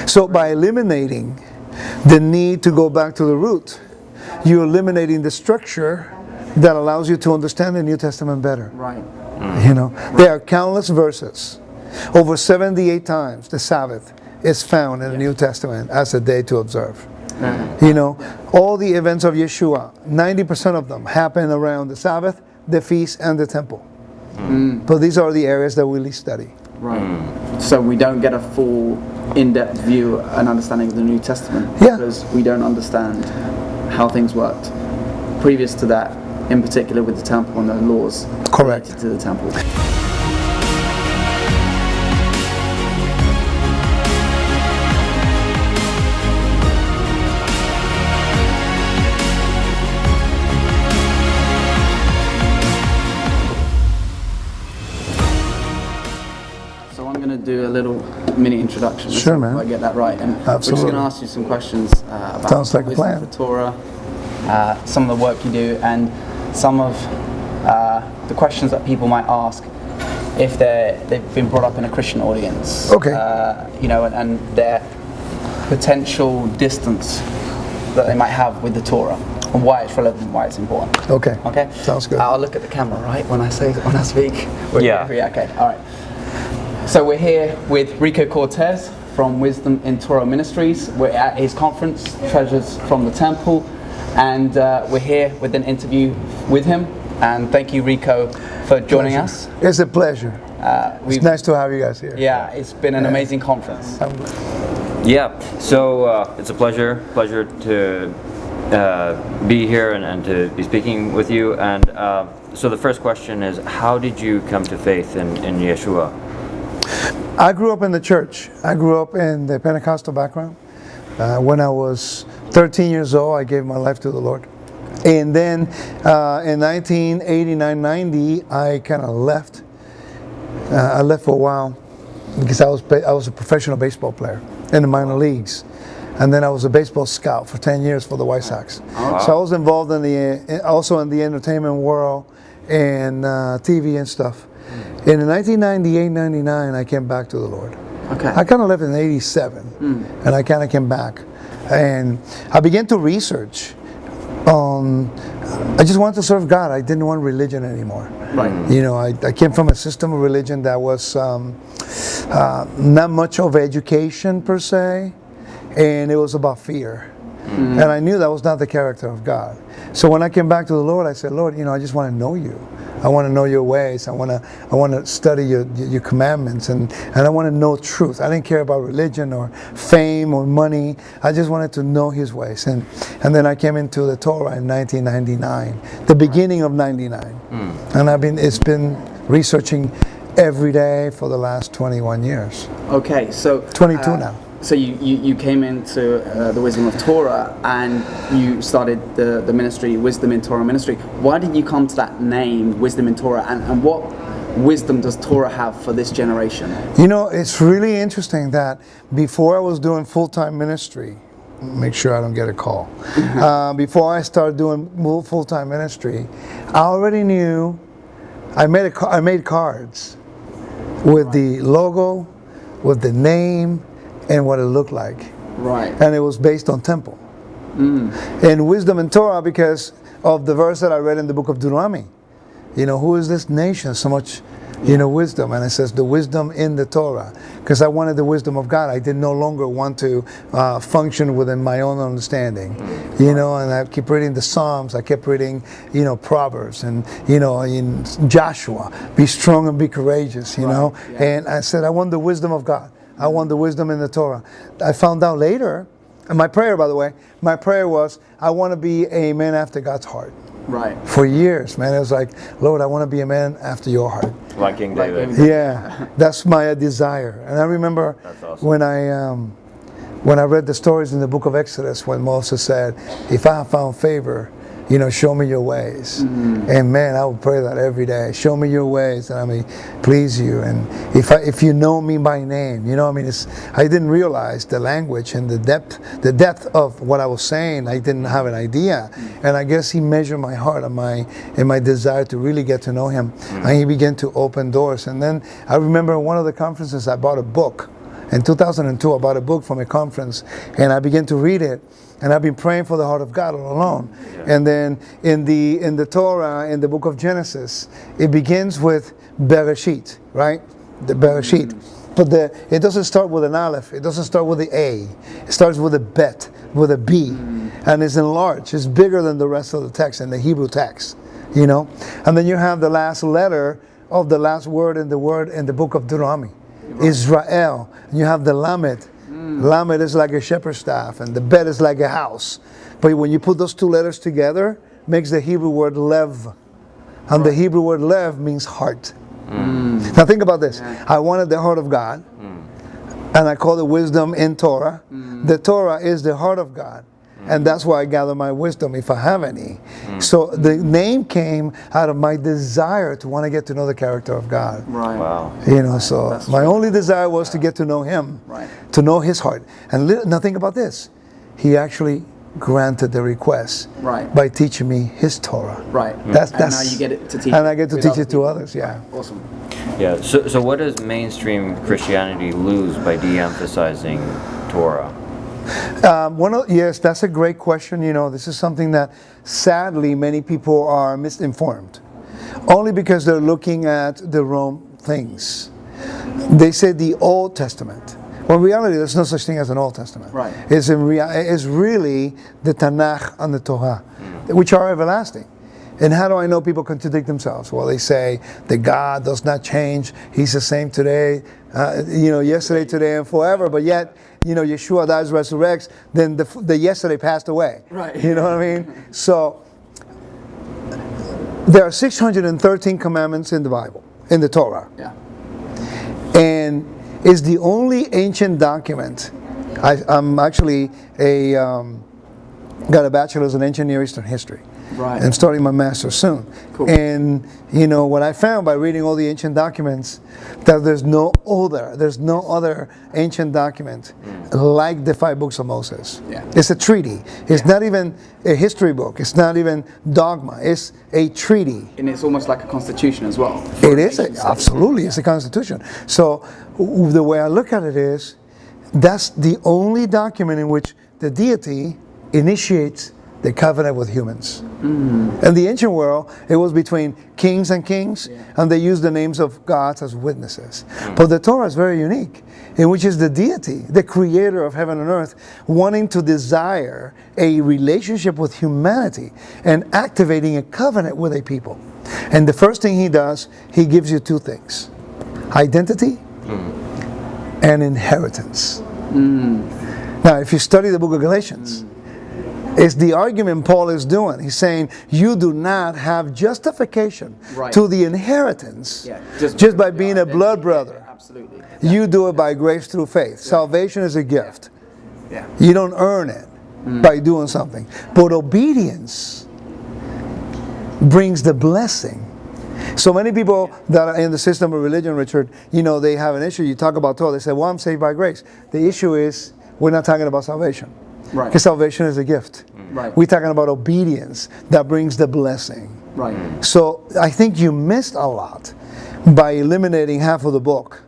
So by eliminating the need to go back to the root, you're eliminating the structure that allows you to understand the New Testament better. Right. You know, there are countless verses. Over 78 times the Sabbath is found in the New Testament as a day to observe. You know, all the events of Yeshua, 90% of them happen around the Sabbath, the feast, and the temple. But these are the areas that we least study. Right. So we don't get a full, in-depth view and understanding of the New Testament because we don't understand how things worked previous to that, in particular with the temple and the laws related to the temple. Do a little mini introduction. Sure, man. If I get that right. And absolutely. We're just going to ask you some questions about Sounds like a plan. the Torah, some of the work you do, and some of the questions that people might ask if they've been brought up in a Christian audience. Okay. You know, and their potential distance that they might have with the Torah, and why it's relevant, why it's important. Okay. Okay. Sounds good. I'll look at the camera, right, when I speak. Yeah. Okay. All right. So we're here with Rico Cortez from Wisdom in Torah Ministries. We're at his conference, Treasures from the Temple, and we're here with an interview with him. And thank you, Rico, for joining us. It's a pleasure. It's nice to have you guys here. Yeah, it's been an amazing conference. Yeah, so it's a pleasure to be here and to be speaking with you. And so the first question is, how did you come to faith in Yeshua? I grew up in the church. I grew up in the Pentecostal background. When I was 13 years old, I gave my life to the Lord. And then in 1989-90, I kind of left. I left for a while because I was a professional baseball player in the minor leagues. And then I was a baseball scout for 10 years for the White Sox. Wow. So I was involved also in the entertainment world and TV and stuff. And in 1998-99, I came back to the Lord. Okay. I kind of left in 87, and I kind of came back. And I began to research. I just wanted to serve God. I didn't want religion anymore. Right. You know, I came from a system of religion that was not much of education per se, and it was about fear. And I knew that was not the character of God. So when I came back to the Lord, I said, Lord, you know, I just want to know you. I want to know your ways. I want to study your commandments, and I want to know truth. I didn't care about religion or fame or money. I just wanted to know His ways. And then I came into the Torah in 1999, the beginning of 99. And it's been researching every day for the last 21 years. Okay, so 22 now. So you came into the Wisdom of Torah and you started the ministry, Wisdom in Torah Ministry. Why did you come to that name, Wisdom in Torah, and what wisdom does Torah have for this generation? You know, it's really interesting that before I was doing full-time ministry, make sure I don't get a call, before I started doing full-time ministry, I already knew, I made cards with the logo, with the name, and what it looked like. Right. And it was based on temple. And Wisdom in Torah because of the verse that I read in the book of Deuteronomy. You know, who is this nation? So much, you know, wisdom. And it says the wisdom in the Torah. Because I wanted the wisdom of God. I did no longer want to function within my own understanding. You know, and I keep reading the Psalms. I kept reading, you know, Proverbs. And, you know, in Joshua, be strong and be courageous, you know. Yeah. And I said, I want the wisdom of God. I want the wisdom in the Torah. I found out later, and my prayer, by the way, my prayer was, I want to be a man after God's heart. Right. For years, man, it was like, Lord, I want to be a man after your heart. Like King David. Yeah, that's my desire. And I remember when I read the stories in the book of Exodus when Moses said, if I have found favor, you know, show me your ways. And man, I would pray that every day. Show me your ways that I may please you. And if you know me by name, you know, I mean, I didn't realize the language and the depth of what I was saying. I didn't have an idea. And I guess He measured my heart and my desire to really get to know Him. And He began to open doors. And then I remember in one of the conferences, I bought a book. in 2002 about a book from a conference, and I began to read it, and I've been praying for the heart of God all along. Yeah. And then in the Torah, in the book of Genesis, it begins with Bereshit, right? The Bereshit. But it doesn't start with an aleph. It doesn't start with the A. It starts with a bet, with a B, and it's enlarged. It's bigger than the rest of the text in the Hebrew text, you know. And then you have the last letter of the last word in the book of Deuteronomy, Israel. And you have the Lamed. Lamed is like a shepherd's staff, and the bet is like a house. But when you put those two letters together, makes the Hebrew word lev, and the Hebrew word lev means heart. Now think about this. I wanted the heart of God, and I call it wisdom in Torah. The Torah is the heart of God, and that's where I gather my wisdom, if I have any. So the name came out of my desire to want to get to know the character of God. Right. Wow. You know, so my only desire was to get to know Him, to know His heart. And now think about this. He actually granted the request by teaching me His Torah. Right. That's and now you get it to teach. And I get to with teach other it to people. others. Yeah. Awesome. Yeah. So what does mainstream Christianity lose by de-emphasizing Torah? Yes, that's a great question. You know, this is something that sadly many people are misinformed, only because they're looking at the wrong things. They say the Old Testament. Well, in reality, there's no such thing as an Old Testament. Right. It's really the Tanakh and the Torah, which are everlasting. And how do I know people contradict themselves? Well, they say that God does not change. He's the same today, yesterday, today, and forever. But yet, Yeshua dies, resurrects, then the yesterday passed away. Right. You know what I mean? So, there are 613 commandments in the Bible, in the Torah. Yeah. And it's the only ancient document. I'm actually got a bachelor's in ancient Near Eastern history. Right. And starting my master's soon. Cool. And what I found by reading all the ancient documents, that there's no other ancient document like the 5 books of Moses. Yeah. It's a treaty. It's not even a history book. It's not even dogma. It's a treaty. And it's almost like a constitution as well. It is absolutely. It's a constitution. So the way I look at it is, that's the only document in which the deity initiates the covenant with humans. In the ancient world, it was between kings and kings, and they used the names of gods as witnesses. But the Torah is very unique, in which is the deity, the creator of heaven and earth, wanting to desire a relationship with humanity and activating a covenant with a people. And the first thing He does, He gives you 2 things: identity and inheritance. Now, if you study the book of Galatians, it's the argument Paul is doing. He's saying you do not have justification to the inheritance just by being a blood brother. Absolutely. You do it by grace through faith. Salvation is a gift. Yeah. You don't earn it by doing something. But obedience brings the blessing. So many people that are in the system of religion, Richard, they have an issue. You talk about Torah, they say, well, I'm saved by grace. The issue is, we're not talking about salvation. Right. Because salvation is a gift. Right. We're talking about obedience that brings the blessing. Right. So I think you missed a lot by eliminating half of the book.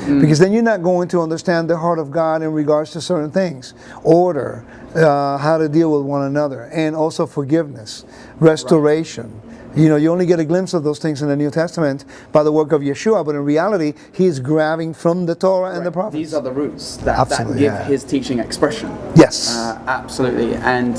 Because then you're not going to understand the heart of God in regards to certain things. Order, how to deal with one another, and also forgiveness, restoration. You only get a glimpse of those things in the New Testament by the work of Yeshua, but in reality, He's grabbing from the Torah and the prophets. These are the roots that give His teaching expression. Yes. Absolutely. And,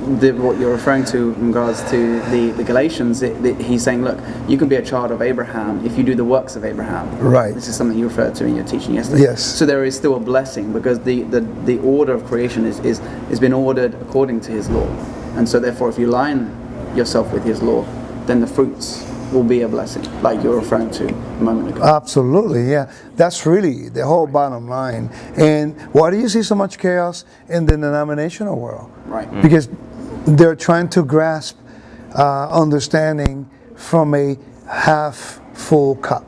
what you're referring to in regards to the Galatians, he's saying, look, you can be a child of Abraham if you do the works of Abraham. Right. This is something you referred to in your teaching yesterday. Yes. So there is still a blessing because the order of creation is been ordered according to His law. And so therefore, if you line yourself with His law, then the fruits will be a blessing, like you're referring to a moment ago. Absolutely, yeah. That's really the whole bottom line. And why do you see so much chaos in the denominational world? Right. Because they're trying to grasp understanding from a half full cup.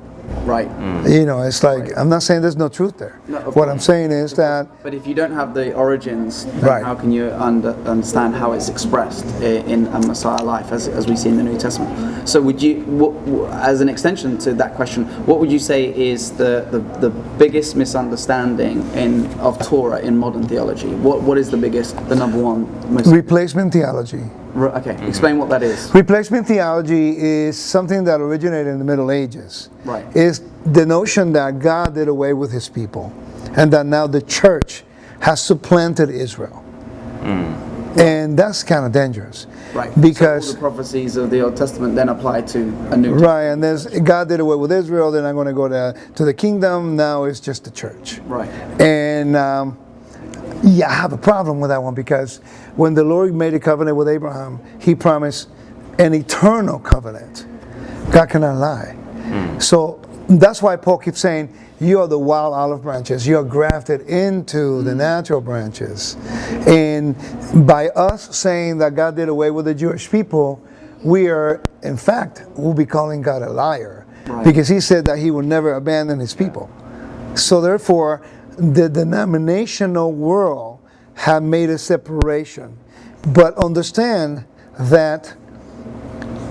Right. You know, it's like, I'm not saying there's no truth there. No, of What I'm course. saying is that, But if you don't have the origins, then Right. how can you understand how it's expressed in a Messiah life, as we see in the New Testament? So would you, as an extension to that question, what would you say is the biggest misunderstanding of Torah in modern theology? What is the number one replacement theology. Okay, explain what that is. Replacement theology is something that originated in the Middle Ages. Right. Is the notion that God did away with his people and that now the church has supplanted Israel. And that's kind of dangerous. Right. Because so all the prophecies of the Old Testament then apply to a new right, and there's God did away with Israel, then I'm going to go to the kingdom, now it's just the church. Right. And yeah, I have a problem with that one because when the Lord made a covenant with Abraham, he promised an eternal covenant. God cannot lie. So that's why Paul keeps saying, you are the wild olive branches. You are grafted into the natural branches. And by us saying that God did away with the Jewish people, we are, in fact, we'll be calling God a liar. Right. Because he said that he would never abandon his people. So therefore, the denominational world have made a separation. But understand that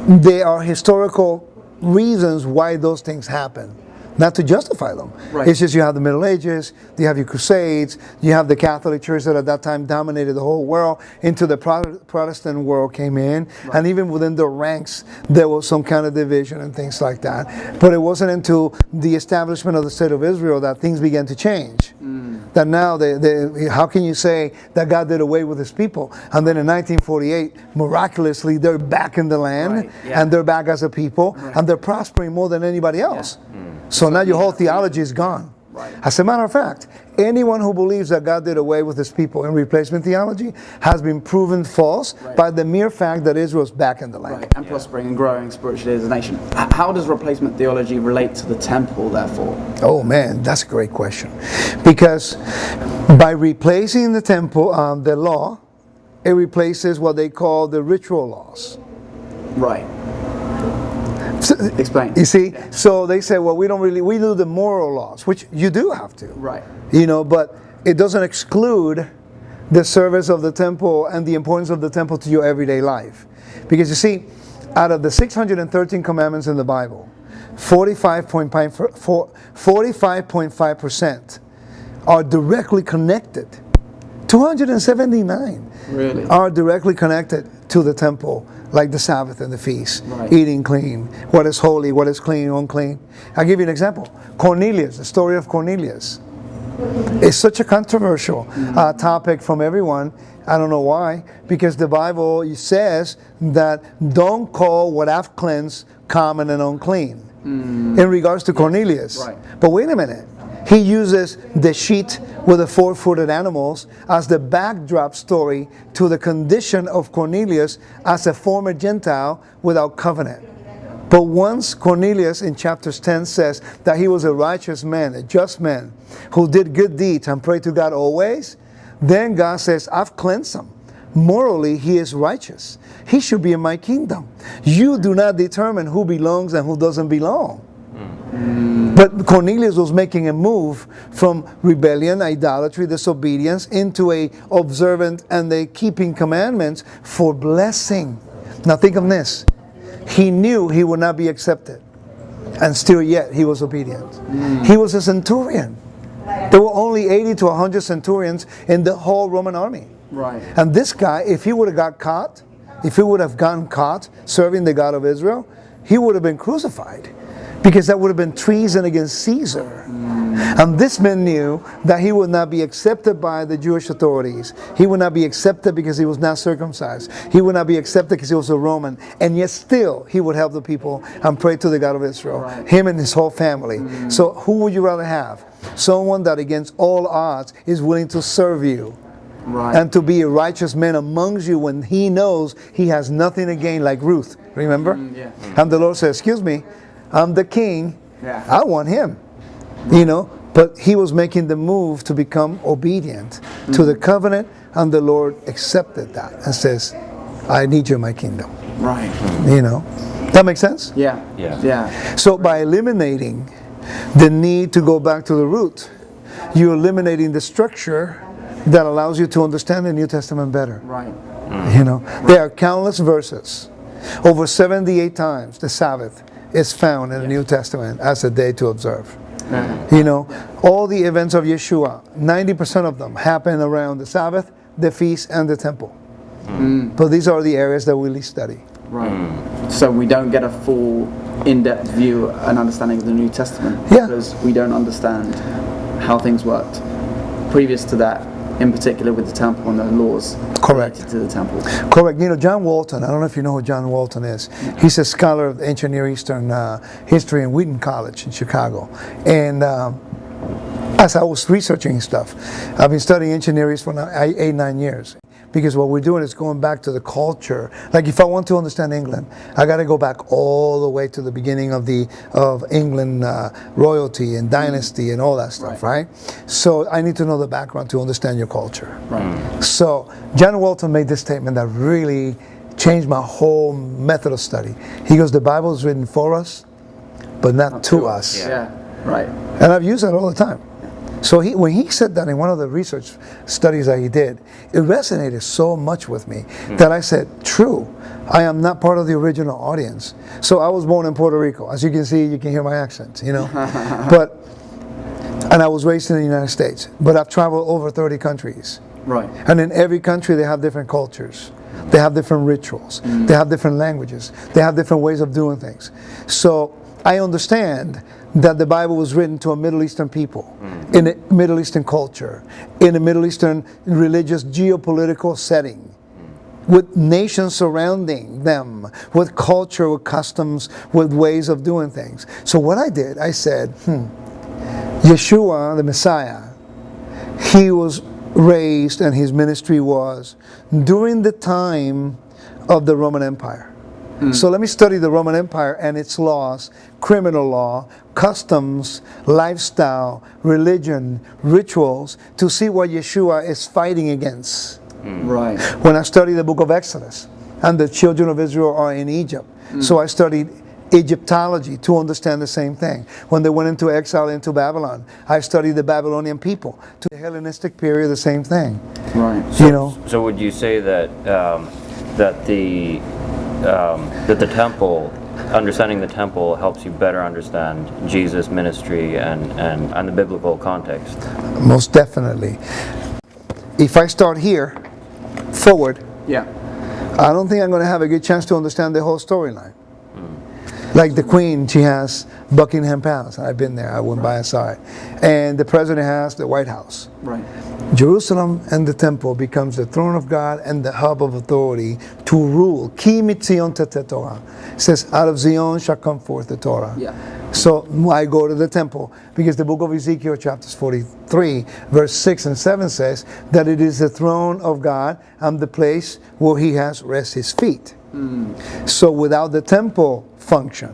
there are historical reasons why those things happen. Not to justify them. Right. It's just you have the Middle Ages, you have your Crusades, you have the Catholic Church that at that time dominated the whole world, into the Protestant world came in, Right. and even within the ranks there was some kind of division and things like that. But it wasn't until the establishment of the State of Israel that things began to change. That now, how can you say that God did away with his people? And then in 1948, miraculously, they're back in the land, Right, yeah. and they're back as a people, Right. and they're prospering more than anybody else. So now your whole theology is gone. Right. As a matter of fact, anyone who believes that God did away with his people in replacement theology has been proven false Right. by the mere fact that Israel's back in the land. Right, and prospering and growing spiritually as a nation. How does replacement theology relate to the temple, therefore? Oh man, that's a great question. Because by replacing the temple, the law, it replaces what they call the ritual laws. Right. Explain. You see, so they say, well, we do the moral laws, which you do have to. Right. You know, but it doesn't exclude the service of the temple and the importance of the temple to your everyday life. Because you see, out of the 613 commandments in the Bible, 45.5% are directly connected. 279 Really? are directly connected to the temple, like the Sabbath and the feast, Right. eating clean, what is holy, what is clean, unclean. I'll give you an example. Cornelius, the story of Cornelius. It's such a controversial topic from everyone. I don't know why, because the Bible says that don't call what I've cleansed common and unclean in regards to Cornelius. Right. But wait a minute. He uses the sheet with the four-footed animals as the backdrop story to the condition of Cornelius as a former Gentile without covenant. But once Cornelius in chapters 10 says that he was a righteous man, a just man, who did good deeds and prayed to God always, then God says, I've cleansed him. Morally, he is righteous. He should be in my kingdom. You do not determine who belongs and who doesn't belong. But Cornelius was making a move from rebellion, idolatry, disobedience into a observant and a keeping commandments for blessing. Now think of this. He knew he would not be accepted, and still yet he was obedient. He was a centurion. There were only 80 to 100 centurions in the whole Roman army. Right. And this guy, if he would have got caught, if he would have gotten caught serving the God of Israel, he would have been crucified. Because that would have been treason against Caesar. And this man knew that he would not be accepted by the Jewish authorities. He would not be accepted because he was not circumcised. He would not be accepted because he was a Roman. And yet still, he would help the people and pray to the God of Israel. Right. Him and his whole family. So who would you rather have? Someone that against all odds is willing to serve you. Right. And to be a righteous man amongst you when he knows he has nothing to gain, like Ruth. Remember? Yeah. And the Lord said, excuse me, I'm the king. Yeah. I want him. You know, but he was making the move to become obedient to the covenant, and the Lord accepted that and says, I need you in my kingdom. Right. You know, that makes sense? Yeah. Yeah. Yeah. So by eliminating the need to go back to the root. You're eliminating the structure that allows you to understand the New Testament better. Right. You know, there are countless verses. Over 78 times the Sabbath is found in the New Testament as a day to observe. You know, all the events of Yeshua, 90% of them happen around the Sabbath, the feast, and the temple. But these are the areas that we least study. Right. So we don't get a full, in-depth view and understanding of the New Testament because we don't understand how things worked previous to that, in particular with the temple and the laws related to the temple. Correct. You know, John Walton, I don't know if you know who John Walton is. He's a scholar of ancient Near Eastern history in Wheaton College in Chicago. And as I was researching stuff, I've been studying ancient Near East for 8-9 years. Because what we're doing is going back to the culture. Like if I want to understand England, I got to go back all the way to the beginning of England royalty and dynasty and all that stuff, right? So I need to know the background to understand your culture. Right. So John Walton made this statement that really changed my whole method of study. He goes, the Bible is written for us, but not to us. Yeah, right. And I've used that all the time. So when he said that in one of the research studies that he did, it resonated so much with me that I said, true, I am not part of the original audience. So I was born in Puerto Rico. As you can see, you can hear my accent, you know. And I was raised in the United States. But I've traveled over 30 countries. Right. And in every country they have different cultures. They have different rituals. They have different languages. They have different ways of doing things. So I understand that the Bible was written to a Middle Eastern people, in a Middle Eastern culture, in a Middle Eastern religious geopolitical setting, with nations surrounding them, with culture, with customs, with ways of doing things. So what I did, I said, Yeshua, the Messiah, he was raised and his ministry was during the time of the Roman Empire. So let me study the Roman Empire and its laws, criminal law, customs, lifestyle, religion, rituals, to see what Yeshua is fighting against. Right. When I study the book of Exodus, and the children of Israel are in Egypt, so I studied Egyptology to understand the same thing. When they went into exile into Babylon, I studied the Babylonian people. To the Hellenistic period, the same thing. Right. So would you say that that the temple, understanding the temple, helps you better understand Jesus' ministry and the biblical context? Most definitely. If I start here, forward, I don't think I'm going to have a good chance to understand the whole storyline. Like the Queen, she has Buckingham Palace. I've been there. I went by and saw it. And the President has the White House. Right. Jerusalem and the temple becomes the throne of God and the hub of authority to rule. Ki mitzion tetet Torah. It says, out of Zion shall come forth the Torah. Yeah. So I go to the temple because the book of Ezekiel, chapters 43, verse 6 and 7 says that it is the throne of God and the place where he has rest his feet. So without the temple function,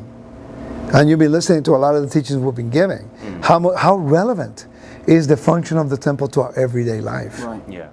and you've been listening to a lot of the teachings we've been giving, how relevant is the function of the temple to our everyday life? Right. Yeah.